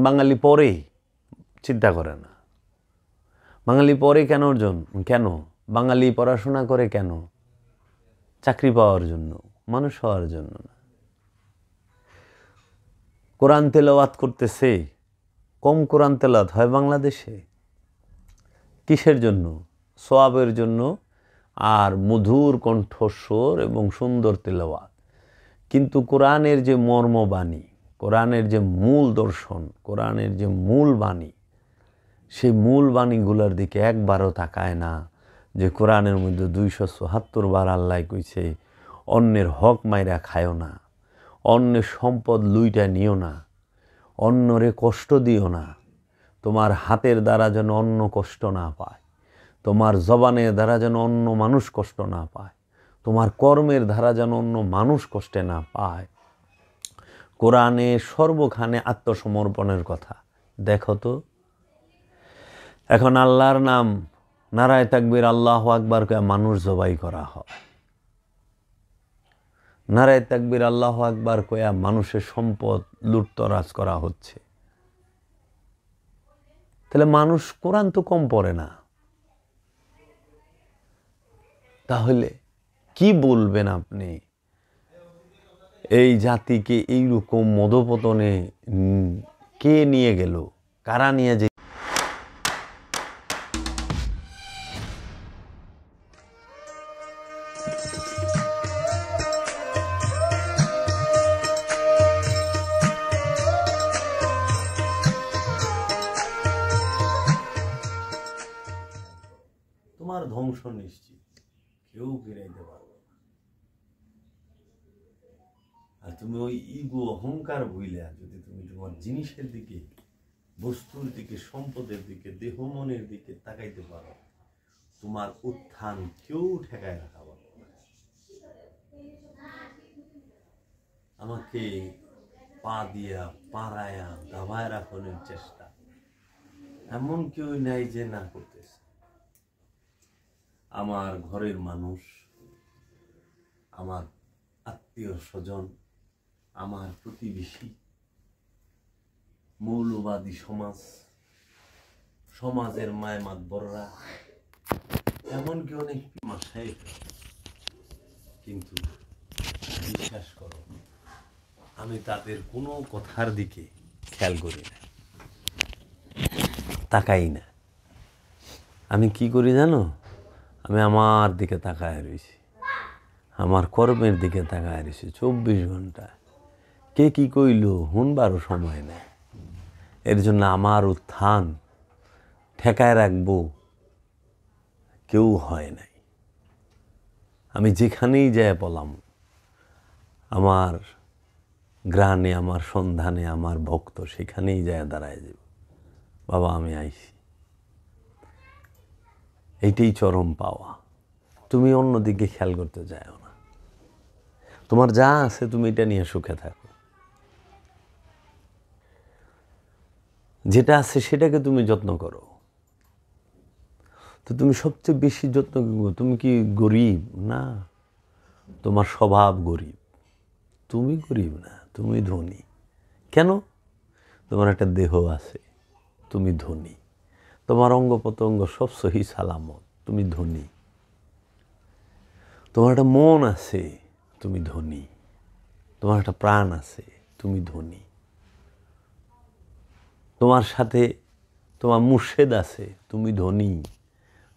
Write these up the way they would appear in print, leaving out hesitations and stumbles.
বাঙালি পড়ে, চিন্তা করে না। বাঙালি পড়ে কেন বাঙালি পড়াশোনা করে কেন? চাকরি পাওয়ার জন্য, মানুষ হওয়ার জন্য না। কোরআন তেলাওয়াত করতেছে, কম কোরআন তেলাওয়াত হয় বাংলাদেশে। কিসের জন্য? সওয়াবের জন্য, আর মধুর কণ্ঠস্বর এবং সুন্দর তেলাওয়াত। কিন্তু কোরআনের যে মর্মবাণী, কোরআনের যে মূল দর্শন, কোরআনের যে মূল বাণী, সেই মূল বাণীগুলোর দিকে একবারও তাকায় না। যে কোরআনের মধ্যে 274 বার আল্লাহ কইছে অন্যের হক মাইরা খায়ও না, অন্যের সম্পদ লুইটা নিও না, অন্যরে কষ্ট দিও না, তোমার হাতের দ্বারা যেন অন্য কষ্ট না পায়, তোমার জবানের দ্বারা যেন অন্য মানুষ কষ্ট না পায়, তোমার কর্মের দ্বারা যেন অন্য মানুষ কষ্টে না পায়। কোরআনে সর্বখানে আত্মসমর্পণের কথা। দেখো তো, এখন আল্লাহর নাম নারায়ে তাকবীর আল্লাহু আকবার কে মানুষ জবাই করা হয়, নারায়ে তাকবীর আল্লাহু আকবার কয়া মানুষের সম্পদ লুটতরাজ করা হচ্ছে। তাহলে মানুষ কোরআন তো কম পড়ে না, তাহলে কি বলবেন আপনি এই জাতিকে এইরকম মদপতনে কে নিয়ে গেল, কারা নিয়ে যে? তোমার ধ্বংস নিশ্চিত, কেউ ফিরাইতে পারবে না। আর তুমি ওই ইগো অহংকার ভুইলা যদি তুমি তোমার জিনিসের দিকে, বস্তুর দিকে, সম্পদের দিকে, দেহ মনের দিকে তাকাইতে পারো, তোমার উত্থান কেউ ঠেকায় রাখা পারবে না। আমাকে পা দিয়া পাড়ায়া দাবায় রাখানোর চেষ্টা এমন কেউ নাই যে না করতেছে। আমার ঘরের মানুষ, আমার আত্মীয় স্বজন, আমার প্রতিবেশী, মৌলবাদী সমাজ, সমাজের মায়মাতবররা, এমনকি অনেক মাসায়েখ, কিন্তু বিশ্বাস করো আমি তাদের কোনো কথার দিকে খেয়াল করি না, তাকাই না। আমি কি করি জানো? আমি আমার দিকে তাকায় রয়েছি, আমার কর্মের দিকে তাকায় রয়েছি 24 ঘন্টা। কে কি কইল শুনবারও সময় নেই। এর জন্য আমার উত্থান ঠেকায় রাখবো কেউ হয় নাই। আমি যেখানেই যাই বললাম, আমার গ্রানে, আমার সন্ধানে, আমার ভক্ত সেখানেই যায় দাঁড়ায় যাব, বাবা আমি আইছি। এইটাই চরম পাওয়া। তুমি অন্যদিকে খেয়াল করতে যাও না। তোমার যা আছে তুমি এটা নিয়ে সুখে থাকো, যেটা আছে সেটাকে তুমি যত্ন করো। তো তুমি সবচেয়ে বেশি যত্ন করবো। তুমি কি গরিব? না, তোমার স্বভাব গরিব। তুমি গরিব না, তুমি ধনী। কেন? তোমার একটা দেহ আছে, তুমি ধনী। তোমার অঙ্গ প্রত্যঙ্গ সব সহি সালামত, তুমি ধনী। তোমার একটা মন আছে, তুমি ধনী। তোমার একটা প্রাণ আছে, তুমি ধনী। তোমার সাথে তোমার মুর্শেদ আছে, তুমি ধনী।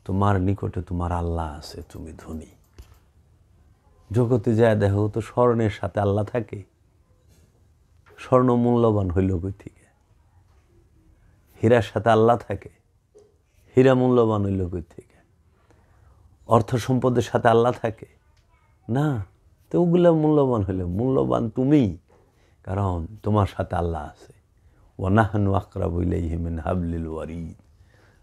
তোমার নিকটে তোমার আল্লাহ আছে, তুমি ধনী। জগতে যায় দেখো তো স্বর্ণের সাথে আল্লাহ থাকে? স্বর্ণ মূল্যবান হইল কই থেকে? হীরার সাথে আল্লাহ থাকে? হীরা মূল্যবান হইল কই থেকে? অর্থ সম্পদের সাথে আল্লাহ থাকে না? তো ওগুলো মূল্যবান হইল, মূল্যবান তুমি, কারণ তোমার সাথে আল্লাহ আছে। ওয়া নাহনু আকরাবু ইলাইহি মিন হাবলিল ওয়ারিদ।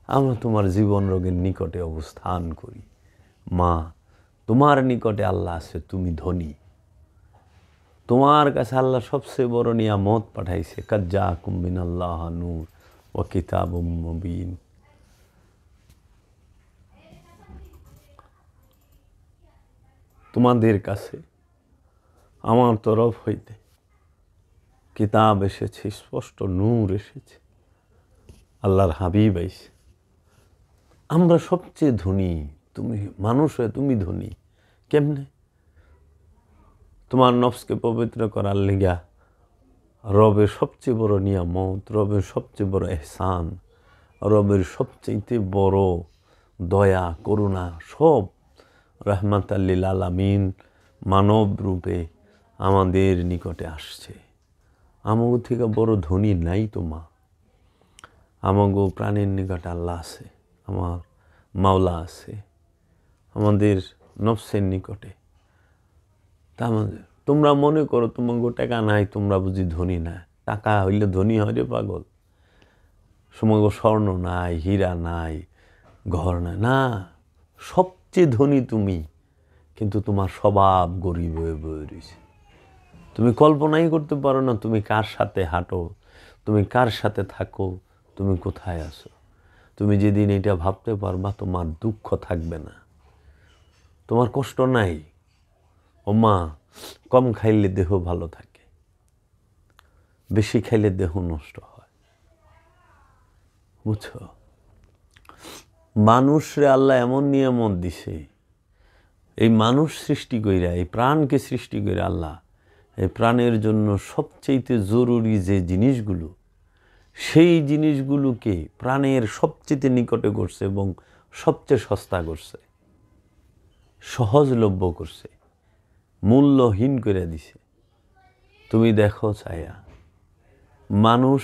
আমরা তোমার জীবন রোগের নিকটে অবস্থান করি। মা, তোমার নিকটে আল্লাহ আছে, তুমি ধনী। তোমার কাছে আল্লাহ সবচেয়ে বড় নিয়ামত পাঠাইছে, কাদ জাআকুম মিনাল্লাহি নূর ওয়া কিতাবুম মুবিন। তোমাদের কাছে আমার তরফ হইতে কিতাব এসেছে, স্পষ্ট নূর এসেছে, আল্লাহর হাবিব আইছে। আমরা সবচেয়ে ধনী, তুমি মানুষ হয়ে তুমি ধনী কেমনে? তোমার নফসকে পবিত্র করার লিগা রবের সবচেয়ে বড় নিয়ামত, রবের সবচেয়ে বড় এহসান, রবের সবচেয়ে বড় দয়া করুণা, সব রাহমাতাল্লিল আলামিন মানব রূপে আমাদের নিকটে আসছে। আমাগো থেকে বড় ধনী নাই তো মা। আমাগো প্রাণের নিকটে আল্লাহ আছে, আমার মাওলা আছে, আমাদের নফসের নিকটে। তা তোমরা মনে করো তোমাকে টাকা নাই, তোমরা বুঝি ধনী না। টাকা হইলে ধনী হয় রে পাগল। তোমাকে স্বর্ণ নাই, হীরা নাই, ঘর নাই, না, সবচেয়ে ধনী তুমি, কিন্তু তোমার স্বভাব গরিব হয়ে বয়ে রয়েছে। তুমি কল্পনাই করতে পারো না তুমি কার সাথে হাঁটো, তুমি কার সাথে থাকো, তুমি কোথায় আছো। তুমি যেদিন এটা ভাবতে পারবা তোমার দুঃখ থাকবে না, তোমার কষ্ট নাই। ও মা, কম খাইলে দেহ ভালো থাকে, বেশি খাইলে দেহ নষ্ট হয়, বুঝছো? মানুষরে আল্লাহ এমন নিয়ামত দিছে, এই মানুষ সৃষ্টি কইরা, এই প্রাণকে সৃষ্টি করে আল্লাহ এই প্রাণের জন্য সবচেয়ে জরুরি যে জিনিসগুলো, সেই জিনিসগুলোকে প্রাণের সবচেয়ে নিকটে করছে এবং সবচেয়ে সস্তা করছে, সহজলভ্য করছে, মূল্যহীন করে দিছে। তুমি দেখো ছায়া, মানুষ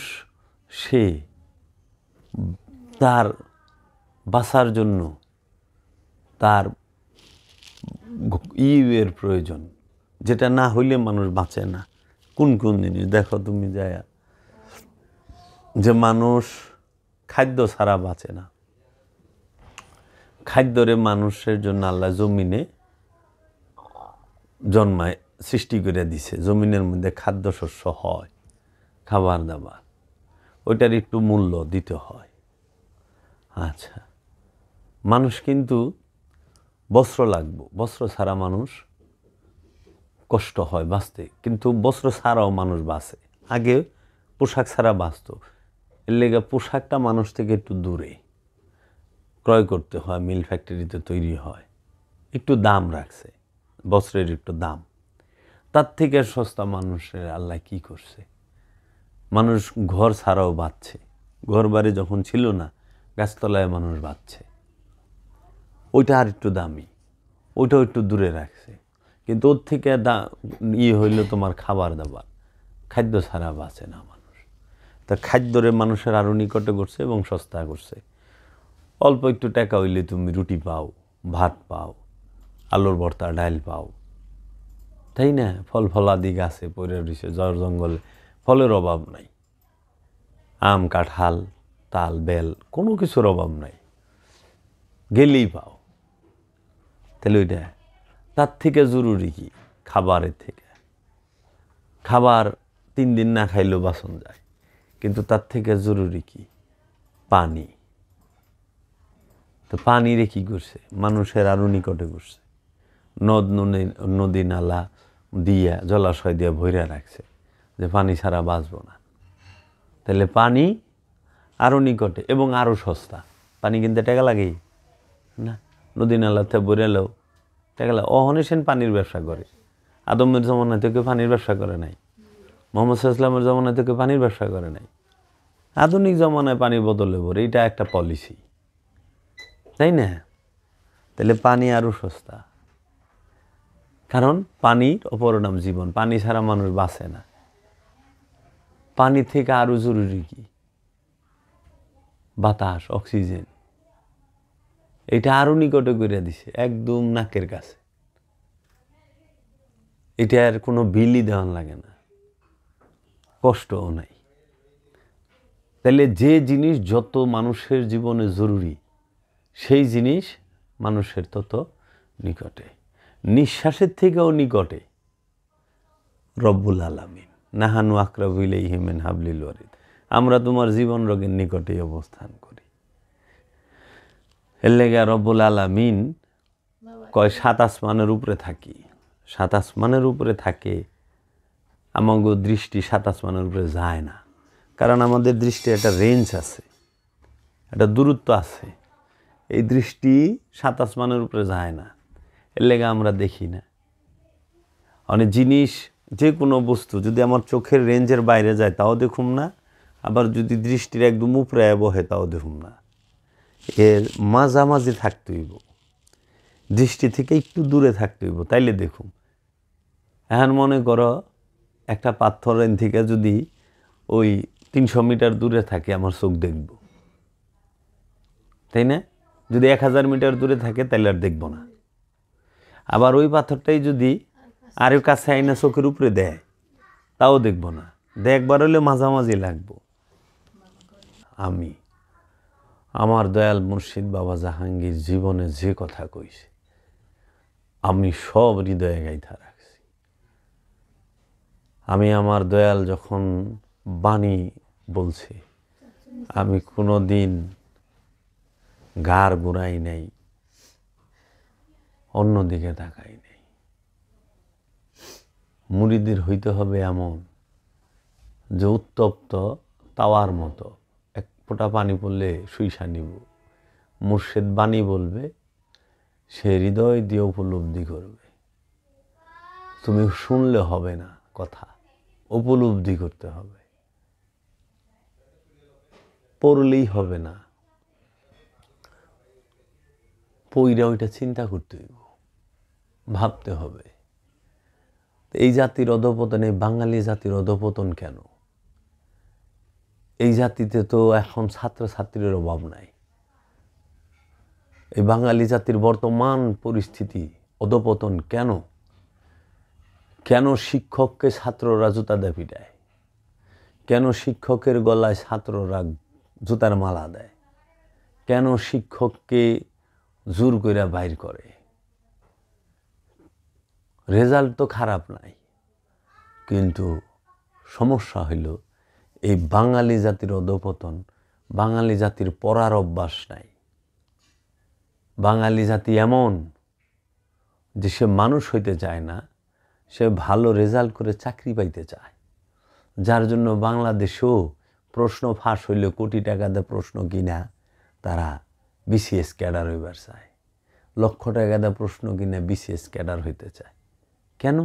সে তার বাঁচার জন্য তার ইয়ের প্রয়োজন, যেটা না হইলে মানুষ বাঁচে না। কোন কোন জিনিস দেখো তুমি যায়া, যে মানুষ খাদ্য ছাড়া বাঁচে না। খাদ্যরে মানুষের জন্য আল্লাহ জমিনে জন্মায় সৃষ্টি করে দিছে, জমিনের মধ্যে খাদ্য শস্য হয়, খাবার দাবার, ওইটার একটু মূল্য দিতে হয়। আচ্ছা, মানুষ কিন্তু বস্ত্র লাগবে, বস্ত্র ছাড়া মানুষ কষ্ট হয় বাঁচতে, কিন্তু বস্ত্র ছাড়াও মানুষ বাঁচে। আগে পোশাক ছাড়া বাঁচত, এর লেগে পোশাকটা মানুষ থেকে একটু দূরে ক্রয় করতে হয়, মিল ফ্যাক্টরিতে তৈরি হয়, একটু দাম রাখছে, বস্ত্রের একটু দাম। তার থেকে সস্তা মানুষের আল্লাহ কি করছে, মানুষ ঘর ছাড়াও বাঁচছে। ঘর বাড়ি যখন ছিল না, গাছতলায় মানুষ বাঁচছে, ওইটা আর একটু দামি, ওইটাও একটু দূরে রাখছে। কিন্তু ওর থেকে হইল তোমার খাবার দাবার, খাদ্য ছাড়া বাঁচে না মানুষ। তা খাদ্যরে মানুষের আরও নিকটে করছে এবং সস্তা করছে। অল্প একটু টাকা হইলে তুমি রুটি পাও, ভাত পাও, আলুর ভর্তা, ডাল পাও, তাই না? ফল ফলাদি গাছে পড়ে রয়েছে, জল জঙ্গলে ফলের অভাব নাই, আম কাঁঠাল তাল বেল কোনো কিছুর অভাব নাই, গেলেই পাও। তাহলে ওইটা তার থেকে জরুরি কি? খাবারের থেকে। খাবার 3 দিন না খাইলেও বাঁচন যায়, কিন্তু তার থেকে জরুরি কি? পানি। তো পানিরে কি করছে? মানুষের আরও নিকটে করছে, নদী নালা দিয়া, জলাশয় দিয়ে ভইরা রাখছে, যে পানি ছাড়া বাঁচব না। তাহলে পানি আরও নিকটে এবং আরও সস্তা। পানি কিনতে টাকা লাগেই না, নদী নালাতে বইরালেও টাকা লাগে। অহনে সেন পানির ব্যবসা করে, আদমের জমানায় থেকে পানির ব্যবসা করে নাই, মোহাম্মদ সাল্লামের জমানায় থেকে পানির ব্যবসা করে নাই, আধুনিক জমানায় পানির বদলে ভরে, এটা একটা পলিসি, তাই না? তাহলে পানি আরও সস্তা, কারণ পানির অপর নাম জীবন, পানি ছাড়া মানুষ বাঁচে না। পানি থেকে আরও জরুরি কি? বাতাস, অক্সিজেন, এটা আরও নিকটে করে দিছে, একদম নাকের কাছে। এটার কোনো বিলই দেওয়ান লাগে না, কষ্টও নাই। তাহলে যে জিনিস যত মানুষের জীবনে জরুরি, সেই জিনিস মানুষের তত নিকটে, নিঃশ্বাসের থেকেও নিকটে রব্বুল আলামিন। নাহানু আকরাবু ইলাইহি মিন হাবলিল ওয়ারিদ। আমরা তোমার জীবন রোগের নিকটে অবস্থান করি। এর লেগে রব্বুল আলামিন কয় 7 আসমানের উপরে থাকি, 7 আসমানের উপরে থাকে, আমাগো দৃষ্টি সাত আসমানের উপরে যায় না, কারণ আমাদের দৃষ্টি একটা রেঞ্জ আছে, একটা দূরত্ব আছে। এই দৃষ্টি সাত আসমানের উপরে যায় না, এর লেগে আমরা দেখি না। অনেক জিনিস, যে কোনো বস্তু যদি আমার চোখের রেঞ্জের বাইরে যায় তাও দেখুম না, আবার যদি দৃষ্টির একদম উপরে বহে তাও দেখুম না। এর মাঝামাঝি থাকতে হইব, দৃষ্টি থেকে একটু দূরে থাকতে হইব, তাইলে দেখুন। এখন মনে করো একটা পাথরের থেকে যদি ওই 300 মিটার দূরে থাকে, আমার চোখ দেখব, তাই না? যদি 1000 মিটার দূরে থাকে তাহলে আর দেখব না। আবার ওই পাথরটাই যদি আরও কাছে আইনা চোখের উপরে দেয় তাও দেখব না। দেখবার হলে মাঝামাঝি লাগবো। আমি আমার দয়াল মুর্শিদ বাবা জাহাঙ্গীর জীবনে যে কথা কইছে আমি সব হৃদয়ে গাইথা রাখছি। আমি আমার দয়াল যখন বাণী বলছি, আমি কোনো দিন গার ঘুরাই নাই, অন্যদিকে তাকাই নাই। মুরিদের হইতে হবে এমন যে উত্তপ্ত তাওয়ার মতো এক ফোঁটা পানি পড়লে শুইসা নিব। মুর্শিদ বাণী বলবে, সে হৃদয় দিয়ে উপলব্ধি করবে। তুমি শুনলে হবে না কথা, উপলব্ধি করতে হবে। পড়লেই হবে না, পইরা ওইটা চিন্তা করতে হইব, ভাবতে হবে। এই জাতির অধঃপতন, এই বাঙালি জাতির অধঃপতন কেন? এই জাতিতে তো এখন ছাত্রছাত্রীর অভাব নাই। এই বাঙালি জাতির বর্তমান পরিস্থিতি অধঃপতন কেন? কেন শিক্ষককে ছাত্ররা জুতা দিয়ে পিটায়? কেন শিক্ষকের গলায় ছাত্ররা জুতার মালা দেয়? কেন শিক্ষককে জোর করে বাইর করে? রেজাল্ট তো খারাপ নাই, কিন্তু সমস্যা হইল এই বাঙালি জাতির অধঃপতন। বাঙালি জাতির পড়ার অভ্যাস নাই। বাঙালি জাতি এমন যে সে মানুষ হইতে চায় না, সে ভালো রেজাল্ট করে চাকরি পাইতে চায়। যার জন্য বাংলাদেশেও প্রশ্ন ফাঁস হইলে কোটি টাকা দিয়ে প্রশ্ন কিনা তারা বিসিএস ক্যাডার হইবার চায়, লক্ষ টাকা দিয়ে প্রশ্ন কিনা বিসিএস ক্যাডার হইতে চায়। কেন?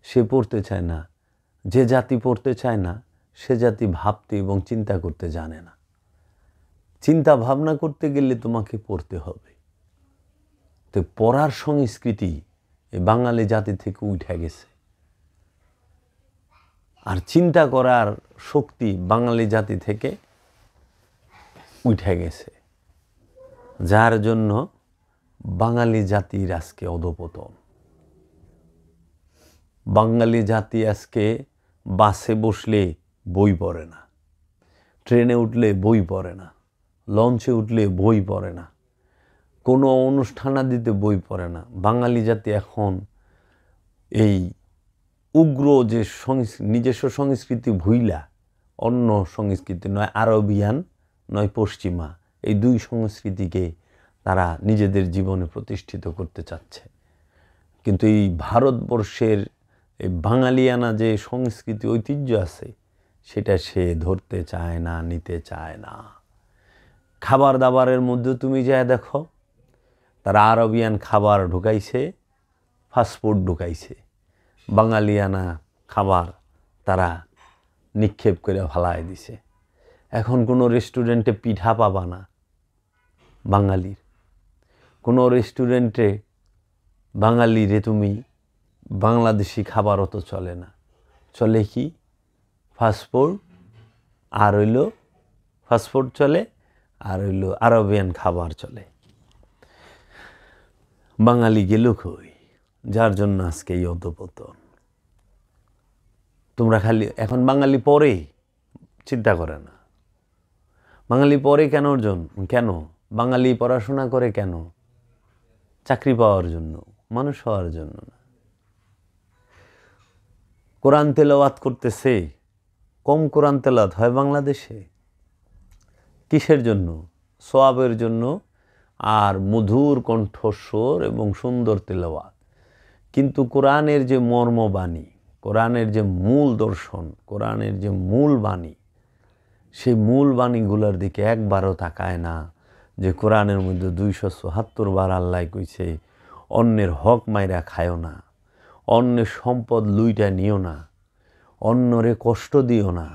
সে পড়তে চায় না। যে জাতি পড়তে চায় না সে জাতি ভাবতে এবং চিন্তা করতে জানে না। চিন্তা ভাবনা করতে গেলে তোমাকে পড়তে হবে। তো পড়ার সংস্কৃতি এই বাঙালি জাতি থেকে উঠে গেছে, আর চিন্তা করার শক্তি বাঙালি জাতি থেকে উঠে গেছে, যার জন্য বাঙালি জাতির আজকে অধঃপতন। বাঙালি জাতি আজকে বাসে বসলে বই পড়ে না, ট্রেনে উঠলে বই পড়ে না, লঞ্চে উঠলে বই পড়ে না, কোনো অনুষ্ঠানাদিতে বই পড়ে না। বাঙালি জাতি এখন এই উগ্র যে নিজস্ব সংস্কৃতি ভুইলা অন্য সংস্কৃতি, নয় আরবিয়ান নয় পশ্চিমা, এই দুই সংস্কৃতিকে তারা নিজেদের জীবনে প্রতিষ্ঠিত করতে চাচ্ছে। কিন্তু এই ভারতবর্ষের এই বাঙালিয়ানা যে সংস্কৃতি ঐতিহ্য আছে সেটা সে ধরতে চায় না, নিতে চায় না। খাবার দাবারের মধ্যে তুমি যা দেখো, তারা আরবিয়ান খাবার ঢুকাইছে, ফাস্টফুড ঢুকাইছে, বাঙালিয়ানা খাবার তারা নিক্ষেপ করে ফালায় দিছে। এখন কোনো রেস্টুরেন্টে পিঠা পাবা না বাঙালির, কোনো রেস্টুরেন্টে বাঙালিরে তুমি বাংলাদেশি খাবার অত চলে না। চলে কি? ফাস্টফুড, আর হইল ফাস্টফুড চলে, আর হইল আরবিয়ান খাবার চলে। বাঙালি গেল কই? যার জন্য আজকে এই অধঃপতন। তোমরা খালি এখন বাঙালি পড়ে, চিন্তা করে না। বাঙালি পড়ে কেন বাঙালি পড়াশোনা করে কেন? চাকরি পাওয়ার জন্য, মানুষ হওয়ার জন্য না। কোরআন তেলাওয়াত করতেছে, কম কোরআন তেলাওয়াত হয় বাংলাদেশে। কিসের জন্য? সওয়াবের জন্য, আর মধুর কণ্ঠস্বর এবং সুন্দর তেলাওয়াত। কিন্তু কোরআনের যে মর্মবাণী, কোরআনের যে মূল দর্শন, কোরআনের যে মূল বাণী, সেই মূল বাণীগুলোর দিকে একবারও তাকায় না। যে কোরআনের মধ্যে 274 বার আল্লাহ কইছে অন্যের হক মাইরা খায়ও না, অন্যের সম্পদ লুইটা নিও না, অন্যরে কষ্ট দিও না,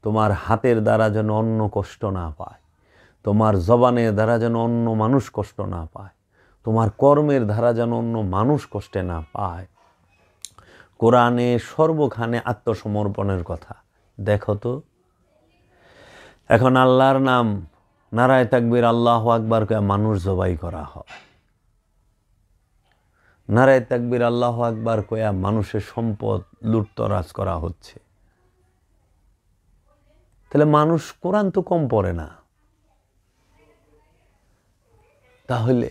তোমার হাতের দ্বারা যেন অন্য কষ্ট না পায়, তোমার জবানের দ্বারা যেন অন্য মানুষ কষ্ট না পায়, তোমার কর্মের দ্বারা যেন অন্য মানুষ কষ্টে না পায়। কোরআনে সর্বখানে আত্মসমর্পণের কথা। দেখো তো এখন আল্লাহর নাম নারায়ে তাকবীর আল্লাহু আকবার কয়ে মানুষ জবাই করা হয়, নারায়ে তাকবীর আল্লাহু আকবার কয়ে মানুষের সম্পদ লুটতরাজ করা হচ্ছে। তাহলে মানুষ কোরআন তো কম পড়ে না, তাহলে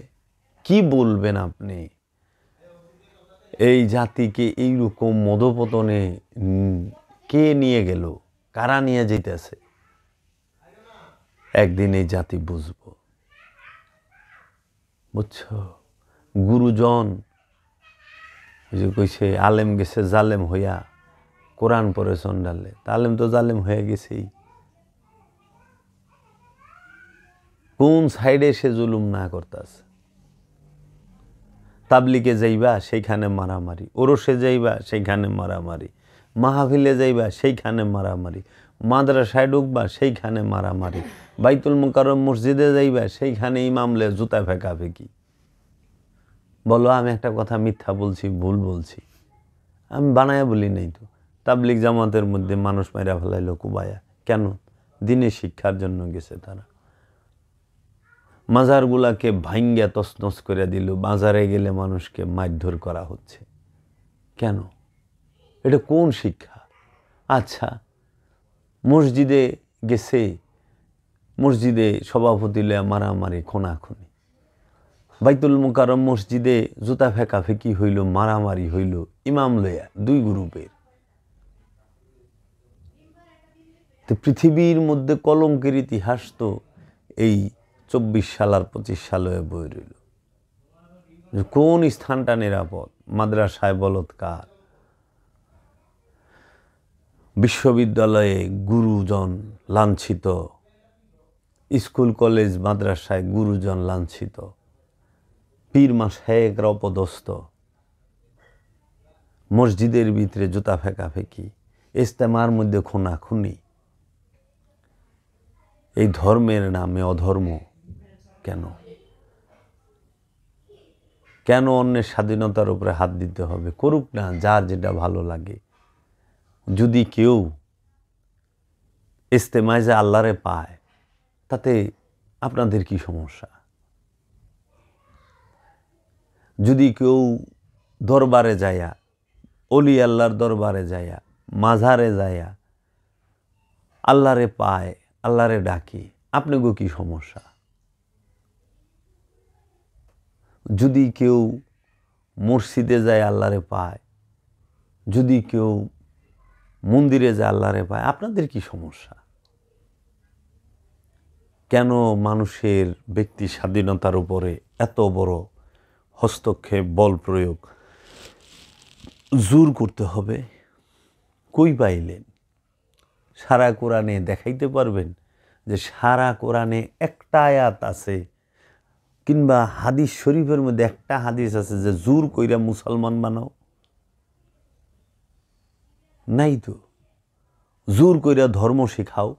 কি বলবেন আপনি? এই জাতিকে এইরকম মদপতনে কে নিয়ে গেল, কারা নিয়ে যেতেছে? একদিন এই জাতি বুঝবো, বুঝছো? গুরুজন যে কইছে আলেম গেছে জালেম হইয়া, কোরআন পড়ে চন্ডালে, আলেম তো জালেম হয়ে গেছেই। কোন সাইডে সে জুলুম না করতেছে? তাবলিগে যাইবা সেইখানে মারামারি, ওরসে যাইবা সেইখানে মারামারি, মাহফিলে যাইবা সেইখানে মারামারি, মাদ্রাসায় ঢুকবা সেইখানে মারামারি, বাইতুল মুকাররম মসজিদে যাইবা সেইখানে ইমামলে জুতা ফেঁকাফেঁকি। বলো আমি একটা কথা মিথ্যা বলছি, ভুল বলছি? আমি বানায়া বলি নাই তো। তাবলিগ জামাতের মধ্যে মানুষ মাইরা ফেলাইলো কুবায়া, কেন? দিনে শিক্ষার জন্য গেছে তারা। মাজারগুলাকে ভাঙ্গা তছনছ করে দিল, বাজারে গেলে মানুষকে মারধর করা হচ্ছে, কেন? এটা কোন শিক্ষা? আচ্ছা, মসজিদে গেছে, মসজিদে সভাপতি লয়া মারামারি খুনাখুনি, বাইতুল মুকাররম মসজিদে জুতা ফেঁকাফেঁকি হইল, মারামারি হইল ইমাম লয়া, দুই গ্রুপের। তো পৃথিবীর মধ্যে কলঙ্কের ইতিহাস তো এই 24 সাল আর 25 সালে বই রইল। কোন স্থানটা নিরাপদ? মাদ্রাসায় বলৎকার, বিশ্ববিদ্যালয়ে গুরুজন লাঞ্ছিত, স্কুল কলেজ মাদ্রাসায় গুরুজন লাঞ্ছিত, পীর মাশায়েখরা অপদস্থ, মসজিদের ভিতরে জুতা ফেঁকাফেঁকি, ইজতেমার মধ্যে খুনাখুনি। এই ধর্মের নামে অধর্ম কেন? কেন অন্যের স্বাধীনতার উপরে হাত দিতে হবে? করুক না, যার যেটা ভালো লাগে। যদি কেউ ইজতেমায় যে আল্লাহরে পায়, তাতে আপনাদের কি সমস্যা? যদি কেউ দরবারে যায়া, অলি আল্লাহর দরবারে যায়া, মাজারে যায়া আল্লাহরে পায়, আল্লাহরে ডাকি, আপনাকেও কি সমস্যা? যদি কেউ মসজিদে যায় আল্লাহরে পায়, যদি কেউ মন্দিরে যায় আল্লাহরে পায়, আপনাদের কি সমস্যা? কেন মানুষের ব্যক্তি স্বাধীনতার উপরে এত বড় হস্তক্ষেপ, বল প্রয়োগ, জোর করতে হবে? কই পাইলেন? সারা কোরআনে দেখাইতে পারবেন যে সারা কোরআনে একটা আয়াত আছে কিংবা হাদিস শরীফের মধ্যে একটা হাদিস আছে যে জোর কইরা মুসলমান বানাও? নাই তো। জোর কইরা ধর্ম শিখাও,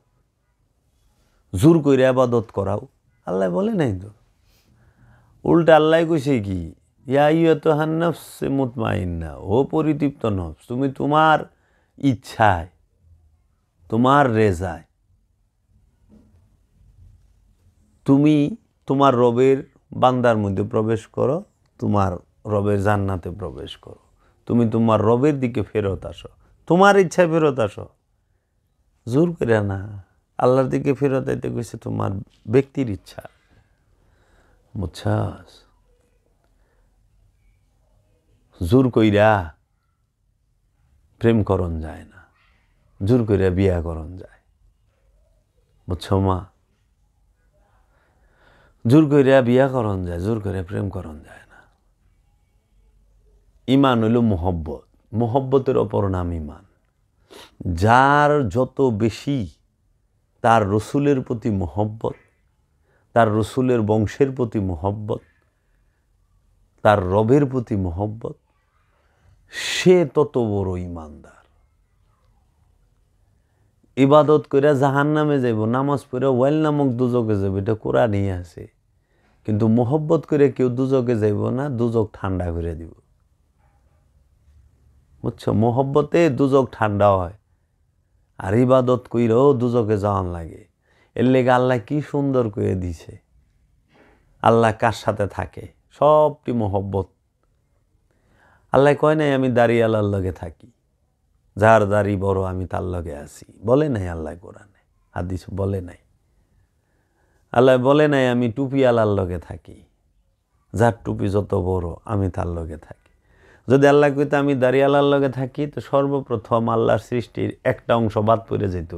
জোর কইরা ইবাদত করাও, আল্লাহ বলে নাই তো। উল্টা আল্লাহ কইছে কি, ইয়া আইয়ুহান নাফসে মুতমাইন্না, ও পরিতৃপ্ত নফস, তুমি তোমার ইচ্ছায়, তোমার রেজায় তুমি তোমার রবের বান্দার মধ্যে প্রবেশ করো, তোমার রবের জান্নাতে প্রবেশ করো, তুমি তোমার রবের দিকে ফেরত আসো, তোমার ইচ্ছায় ফেরত আসো, জোর করে না। আল্লাহর দিকে ফেরত আইতে কইছে তোমার ব্যক্তির ইচ্ছা, বুঝছাস? জোর কইরা প্রেম করন যায় না, জোর কইরা বিয়া করন যায়, বুঝছো মা? জোর কইরা বিয়া করন যায়, জোর করে প্রেম করন যায় না। ঈমান হইল মুহব্বত, মহব্বতের অপর নাম ঈমান। যার যত বেশি তার রসুলের প্রতি মহব্বত, তার রসুলের বংশের প্রতি মহব্বত, তার রবের প্রতি মহব্বত, সে তত বড় ঈমানদার। ইবাদত করে জাহান্নামে যাইব, নামাজ পড়ে ওয়াইল নামক দুজকে যাইব, এটা কোরআনেই আছে। কিন্তু মহব্বত করে কেউ দুজকে যাইব না, দুজক ঠান্ডা করে দিব। বুঝছো, মহব্বতে দুজক ঠান্ডা হয়, আর ইবাদত কইরেও দুজকে যাওয়ান লাগে। এর লেগে আল্লাহ কি সুন্দর করে দিছে। আল্লাহ কার সাথে থাকে? সবটি মহব্বত। আল্লাহ কয় নাই আমি দাড়ি আল্লাহর লগে থাকি, যার দাড়ি বড় আমি তার লগে আছি, বলে নাই আল্লাহ কোরআনে, হাদিস বলে নাই। আল্লাহ বলে নাই আমি টুপি আল্লাহর লগে থাকি, যার টুপি যত বড় আমি তার লগে থাকি। যদি আল্লাহ কইতে আমি দাড়ি আল্লাহর লগে থাকি, তো সর্বপ্রথম আল্লাহর সৃষ্টির একটা অংশ বাদ পড়ে যেত,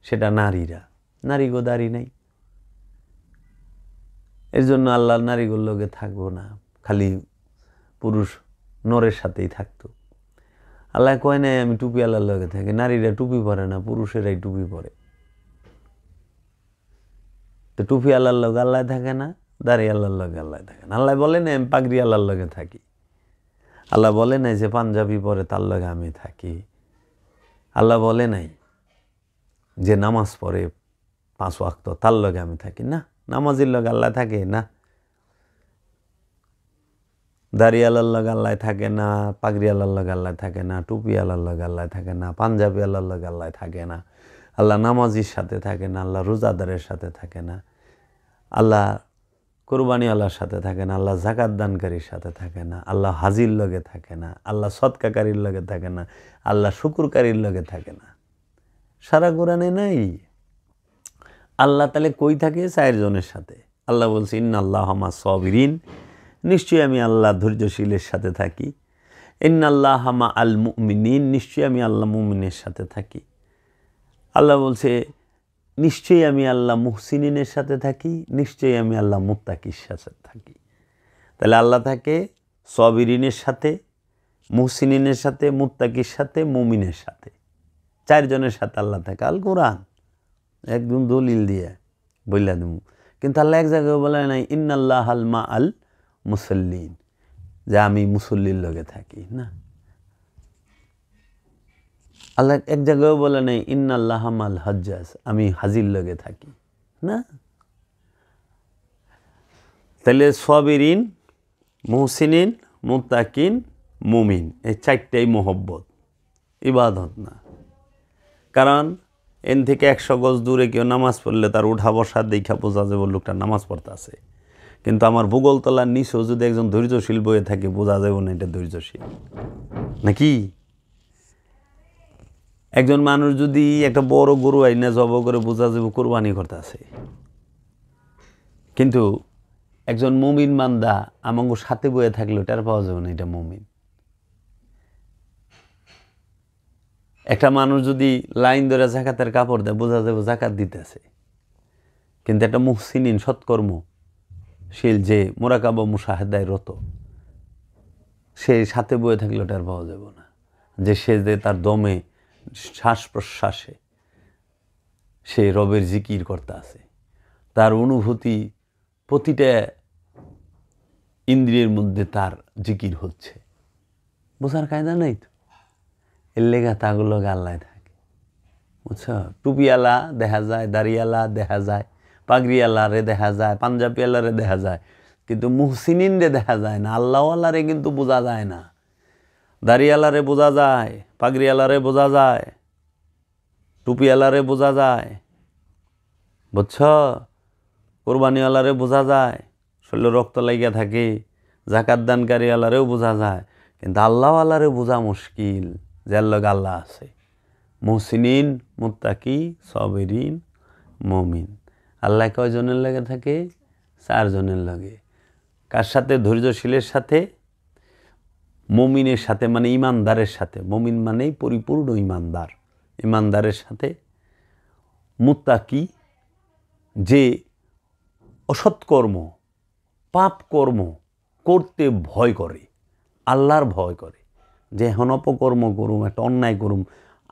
সেটা নারীরা। নারীগো দাড়ি নাই, এর জন্য আল্লাহর নারীগুলোর লগে থাকবো না, খালি পুরুষ নরের সাথেই থাকতো। আল্লাহ কয় নাই আমি টুপি আল্লাহর লগে থাকি, নারীরা টুপি পরে না, পুরুষেরাই টুপি পরে। তো টুপি আল্লাহর লগে আল্লাহ থাকে না, দাড়ি আল্লাহর লগে আল্লাহ থাকে না। আল্লাহ বলে নাই আমি পাগড়ি আল্লাহর লগে থাকি। আল্লাহ বলে নাই যে পাঞ্জাবি পরে তার লগে আমি থাকি। আল্লাহ বলে নাই যে নামাজ পড়ে 5 ওয়াক্ত তার লগে আমি থাকি। না, নামাজের লগে আল্লাহ থাকে না, দাড়ি আল্লাহর লগে আল্লাহ থাকে না, পাগড়ি আল্লাহর লগে আল্লাহ থাকে না, টুপি আল্লাহর লগে আল্লাহ থাকে না, পাঞ্জাবি আল্লাহর লগে আল্লাহ থাকে না, আল্লাহ নামাজির সাথে থাকে না, আল্লাহ রোজাদারের সাথে থাকে না, আল্লাহ কোরবানি আল্লাহর সাথে থাকে না, আল্লাহ জাকাত দানকারীর সাথে থাকে না, আল্লাহ হাজির লগে থাকে না, আল্লাহ সদকাকারীর লগে থাকে না, আল্লাহ শুকুরকারীর লগে থাকে না। সারা কোরআনে নাই। আল্লাহ তাহলে কই থাকে? 4 জনের সাথে। আল্লাহ বলছে ইন্নাল্লাহা মা'আস সাবিরিন, নিশ্চয়ই আমি আল্লাহ ধৈর্যশীলের সাথে থাকি। ইন্নাল্লাহা মা'আল মুমিনিন, নিশ্চয়ই আমি আল্লাহ মুমিনের সাথে থাকি। আল্লাহ বলছে নিশ্চয়ই আমি আল্লাহ মুহসিনিনের সাথে থাকি, নিশ্চয়ই আমি আল্লাহ মুত্তাকির সাথে থাকি। তাহলে আল্লাহ থাকে সাবিরিনের সাথে, মুহসিনিনের সাথে, মুত্তাকির সাথে, মুমিনের সাথে। 4 জনের সাথে আল্লাহ থাকে। আল কোরআন একদম দলিল দিয়ে বইলা দেব। কিন্তু আল্লাহ এক জায়গায় বলে নাই ইন্নাল্লাহাল মা'আল মুসাল্লিন, যে আমি মুসল্লির লগে থাকি না। আল্লাহ এক জায়গায়ও বলে নাই ইন্নাল্লাহা মা'আল হাজ্জাজ, আমি হাজির লগে থাকি না। তাহলে সাবিরিন, মুহসিনিন, মুত্তাকিন, মুমিন, এই 4টাই মহব্বত, ইবাদত না। কারণ এন থেকে 100 গজ দূরে কেউ নামাজ পড়লে তার উঠা বসা দেখা বোঝা যাবে লোকটা নামাজ পড়তে আছে। কিন্তু আমার ভূগোলতলার নিচেও যদি একজন ধৈর্যশীল বয়ে থাকে, বোঝা যাবে না এটা ধৈর্যশীল নাকি। একজন মানুষ যদি একটা বড় গরু আইনা জব করে, বোঝা যাবে কোরবানি করতে আছে। কিন্তু একজন মুমিন বান্দা আমাকে সাথে বয়ে থাকলে ওটার পাওয়া যাবে না, এটা মুমিন। একটা মানুষ যদি লাইন ধরে জাকাতের কাপড় দেয়, বোঝা যাবে জাকাত দিতেছে। কিন্তু একটা মুহসিনিন সৎকর্মশীল যে মোরাকাবা মুশাহাদায় রত, সে সাথে বয়ে থাকলে ওটার পাওয়া যাবে না। যে সে যে তার দমে শ্বাস প্রশ্বাসে সে রবের জিকির করতে আছে, তার অনুভূতি প্রতিটা ইন্দ্রিয়ের মধ্যে তার জিকির হচ্ছে, বোঝার কায়দা নাই তো। এর লেগা তাগুলো আল্লাহ থাকে, বুঝছো। টুপিওয়ালা দেখা যায়, দাড়িওয়ালা দেখা যায়, পাগড়িওয়ালারে দেখা যায়, পাঞ্জাবিওয়ালারে দেখা যায়, কিন্তু মুহসিনিনরে দেখা যায় না। আল্লাহওয়ালারে কিন্তু বোঝা যায় না। দাড়িওয়ালারে বোঝা যায়, পাগড়িওয়ালারে বোঝা যায়, টুপিওয়ালারে বোঝা যায়, বুঝছো। কোরবানিওয়ালারে বোঝা যায়, শরীরে রক্ত লাগিয়া থাকে। জাকাত দানকারীওয়ালারেও বোঝা যায়, কিন্তু আল্লাহওয়ালারে বোঝা মুশকিল, যার লগে আল্লাহ আছে। মুহসিনিন, মুত্তাকি, সাবিরিন, মুমিন। আল্লাহ কয়জনের লগে থাকে? 4 জনের লগে। কার সাথে? ধৈর্যশীলের সাথে, মুমিনের সাথে, মানে ইমানদারের সাথে। মুমিন মানেই পরিপূর্ণ ইমানদার, ইমানদারের সাথে। মুত্তাকি, যে অসৎকর্ম পাপ কর্ম করতে ভয় করে, আল্লাহর ভয় করে, যে এখন অপকর্ম করুম, একটা অন্যায় করুম,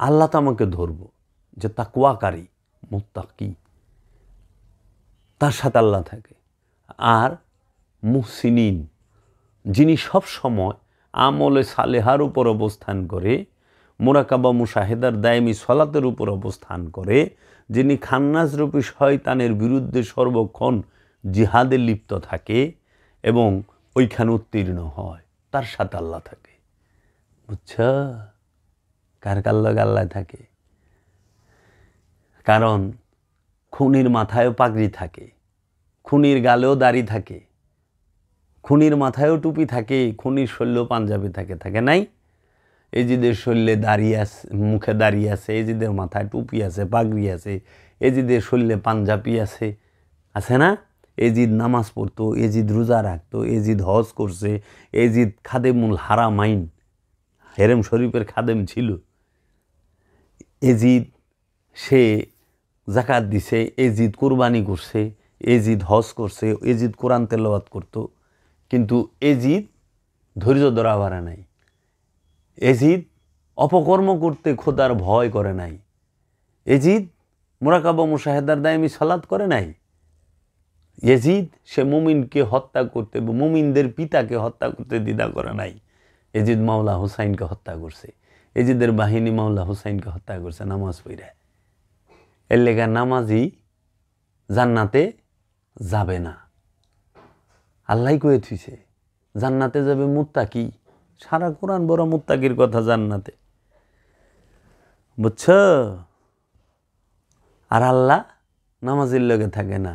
আল্লাহ তো আমাকে ধরব, যে তাকওয়াকারী মুত্তাকি, তার সাথে আল্লাহ থাকে। আর মুহসিনিন, যিনি সব সময় আমলে সালেহার উপর অবস্থান করে, মুরাকাবা মুশাহেদার দায়মি সলাতের উপর অবস্থান করে, যিনি খান্নাসরূপী শয়তানের বিরুদ্ধে সর্বক্ষণ জিহাদে লিপ্ত থাকে এবং ওইখানে উত্তীর্ণ হয়, তার সাথে আল্লাহ থাকে। বুঝছ? কার কাল্লগ আল্লাহ থাকে? কারণ খুনির মাথায়ও পাগড়ি থাকে, খুনির গালেও দাড়ি থাকে, খুনির মাথায়ও টুপি থাকে, খুনির শরীরেও পাঞ্জাবি থাকে, থাকে নাই? এজিদের শরীরে দাড়ি আছে, মুখে দাড়ি আছে, এজিদের মাথায় টুপি আছে, পাগড়ি আছে, এজিদের শরীরে পাঞ্জাবি আছে, আছে না? এজিদ নামাজ পড়তো, এজিদ রোজা রাখতো, এজিদ হজ করছে, এজিদ খাদেমুল হারামাইন, হেরেম শরীফের খাদেম ছিল। এজিদ সে জাকাত দিছে, এজিদ কোরবানি করছে, এজিদ হজ করছে, এজিদ কোরআন তেলাওয়াত করতো। কিন্তু এজিদ ধৈর্য ধরা পারে নাই, এজিদ অপকর্ম করতে খোদার ভয় করে নাই, এজিদ মুরাকাবা মুশাহেদার দায়মি সালাত করে নাই। এজিদ সে মুমিনকে হত্যা করতে, মুমিনদের পিতাকে হত্যা করতে দ্বিধা করে নাই। এজিদ মাওলা হুসাইনকে হত্যা করছে, এজিদের বাহিনী মাওলা হুসাইনকে হত্যা করছে নামাজ পড়ে। এর লেগা নামাজি জান্নাতে যাবে না, আল্লাহ কয়ে থুইছে জান্নাতে যাবে মুত্তাকি। সারা কোরআন বড় মুত্তাকির কথা জান্নাতে, বুঝছ? আর আল্লাহ নামাজির লগে থাকে না,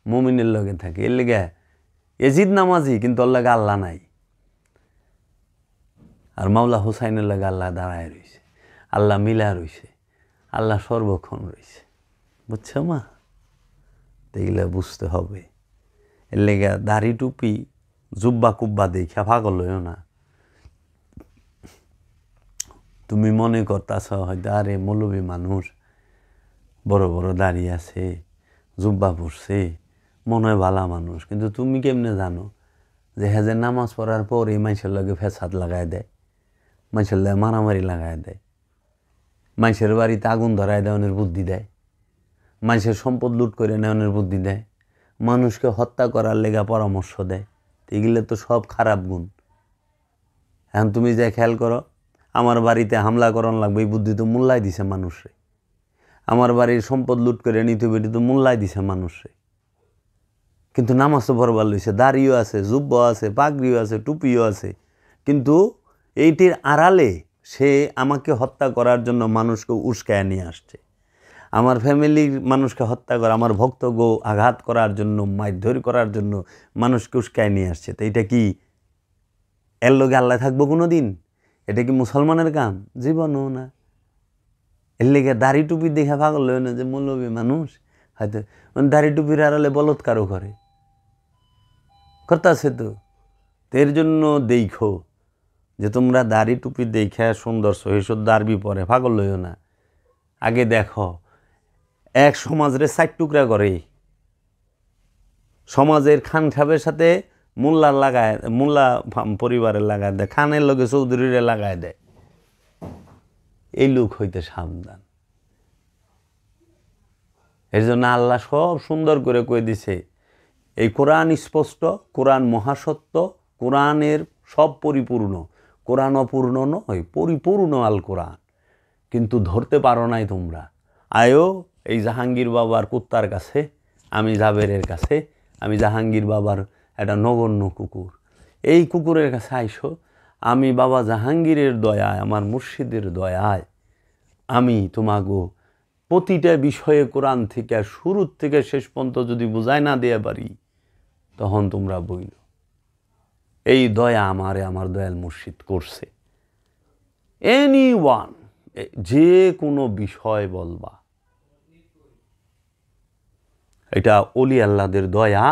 মুমিনের লগে থাকে। এর লেগে এজিদ নামাজি, কিন্তু ওর লগে আল্লাহ নাই। আর মাওলা হুসাইনের লগে আল্লাহ দাঁড়ায় রয়েছে, আল্লাহ মিলা রয়েছে, আল্লাহ সর্বক্ষণ রয়েছে। বুঝছ মা? এগুলো বুঝতে হবে। এর লেগে দাড়ি টুপি জুব্বা কুব্বা দেখা পাগল হইও না। তুমি মনে করতাছ হয়তো আরে মৌলবী মানুষ, বড় বড় দাড়ি আছে, জুব্বা পড়ছে, মনে হয় ভালা মানুষ। কিন্তু তুমি কেমনে জানো যে হ্যাঁ, যে নামাজ পড়ার পর এই মানুষের লগে ফেসাদ লাগাই দেয়, মানুষের লগে মারামারি লাগাই দেয়, মানুষের বাড়িতে আগুন ধরায় দেওয়ানের বুদ্ধি দেয়, মানুষের সম্পদ লুট করে নেওয়ানের বুদ্ধি দেয়, মানুষকে হত্যা করার লেগা পরামর্শ দেয়। এগুলো তো সব খারাপ গুণ। এখন তুমি যে খেয়াল করো, আমার বাড়িতে হামলা করন লাগবে, এই বুদ্ধি তো মূল্যায় দিছে মানুষে। আমার বাড়ির সম্পদ লুট করে নিতে হবে, এটি তো মূল্যায় দিছে মানুষে। কিন্তু নামাজ তো পড়বার লইছে, দাড়িও আছে, জুব্বা আছে, পাগড়িও আছে, টুপিও আছে, কিন্তু এইটির আড়ালে সে আমাকে হত্যা করার জন্য মানুষকে উস্কায় নিয়ে আসছে, আমার ফ্যামিলির মানুষকে হত্যা করা, আমার ভক্তগো আঘাত করার জন্য, মারধর করার জন্য মানুষকে উস্কায় নিয়ে আসছে। তো এটা কি এর লগে আল্লাহ থাকবো কোনো দিন? এটা কি মুসলমানের কাম? জীবনও না। এর লেগে দাড়ি টুপি দেখে পাগল হয়ে না যে মৌলবী মানুষ হয়তো দাড়ি টুপির আড়ালে বলৎকারও করে, করতেছে তো। এর জন্য দেখো যে তোমরা দাড়ি টুপি দেখে সুন্দর সহিষ্ণুতা আরবি পরে পাগল হইও না। আগে দেখো এক সমাজরে 4 টুকরা করে, সমাজের খান সাহেবের সাথে মোল্লার লাগায়, মোল্লা পরিবারের লাগায় দেয়, খানের লগে চৌধুরীরে লাগায় দেয়। এই লোক হইতে সাবধান। এর জন্য আল্লাহ সব সুন্দর করে কয়ে দিছে, এই কোরআন স্পষ্ট, কোরআন মহাসত্য, কোরআনের সব পরিপূর্ণ, কোরআন অপূর্ণ নয়, পরিপূর্ণ আল কোরআন। কিন্তু ধরতে পারো নাই তোমরা। আয়ো এই জাহাঙ্গীর বাবার কুত্তার কাছে, আমি জাবেরের কাছে, আমি জাহাঙ্গীর বাবার একটা নগণ্য কুকুর, এই কুকুরের কাছে আইসো, আমি বাবা জাহাঙ্গীরের দয়ায়, আমার মুর্শিদের দয়ায় আমি তোমাগো প্রতিটা বিষয়ে কোরআন থেকে শুরুর থেকে শেষ পর্যন্ত যদি বুঝাই না দিয়ে পারি, তখন তোমরা বইল এই দয়া আমারে আমার দয়াল মুর্শিদ করছে। এনি ওয়ান, যে কোনো বিষয় বলবা, এটা ওলি আল্লাহদের দয়া,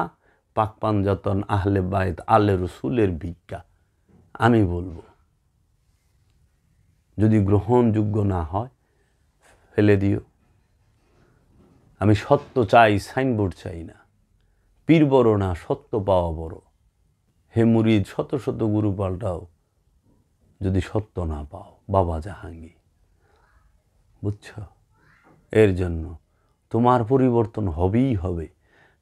পাক পাঞ্জাতন আহলে বাইত আলে রসুলের ভিক্ষা। আমি বলবো যদি গ্রহণযোগ্য না হয় ফেলে দিও। আমি সত্য চাই, সাইনবোর্ড চাই না। পীর বড় না, সত্য পাওয়া বড়। হে মুরিদ, শত শত গুরু পাল্টাও, যদি সত্য না পাও, বাবা জাহাঙ্গীর। বুঝছ? এর জন্য তোমার পরিবর্তন হবেই হবে।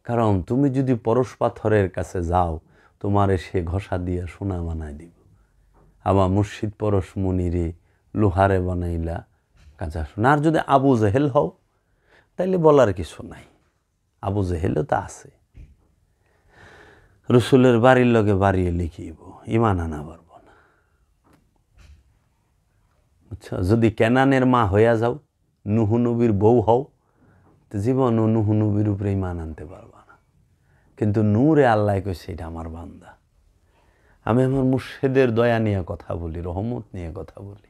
কারণ তুমি যদি পরশ পাথরের কাছে যাও, তোমার সে ঘষা দিয়া সোনা বানায় দিব। আবার মুর্শিদ পরশ মুনিরে লোহারে বানাইলা কাঁচা সোনা। আর যদি আবু জেহেল হও, তাইলে বলার কিছু নাই। আবু জেহেলও তা আছে। রসুলের বাড়ির লগে বাড়িয়ে লিখিব, ইমান আনা পারব না। আচ্ছা, যদি কেনানের মা হইয়া যাও, নুহু নবীর বউ হও, তো জীবনও নুহু নবীর উপরে ইমান আনতে পারবা না। কিন্তু নূরে আল্লাহ কইছে এটা আমার বান্দা। আমি আমার মুর্শিদের দয়া নিয়ে কথা বলি, রহমত নিয়ে কথা বলি।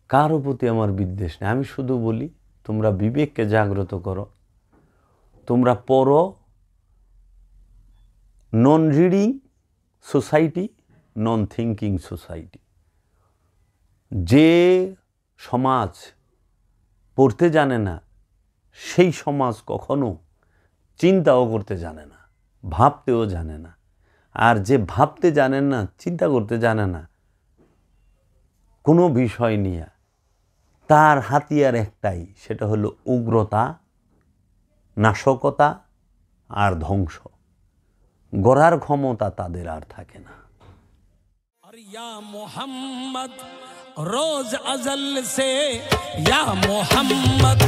কারো প্রতি আমার বিদ্বেষ নেই। আমি শুধু বলি তোমরা বিবেককে জাগ্রত করো। তোমরা পড়ো নন রিডিং সোসাইটি, নন থিঙ্কিং সোসাইটি। যে সমাজ পড়তে জানে না, সেই সমাজ কখনো চিন্তাও করতে জানে না, ভাবতেও জানে না। আর যে ভাবতে জানেন না, চিন্তা করতে জানে না কোনো বিষয় নিয়ে, তার হাতিয়ার একটাই, সেটা হলো উগ্রতা, নাশকতা আর ধ্বংস। গড়ার ক্ষমতা তাদের আর থাকে না। ইয়া মোহাম্মদ রোজ আজল সে, ইয়া মোহাম্মদ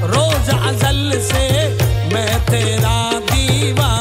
রোজ আজল সে मैं तेरा दीवाना।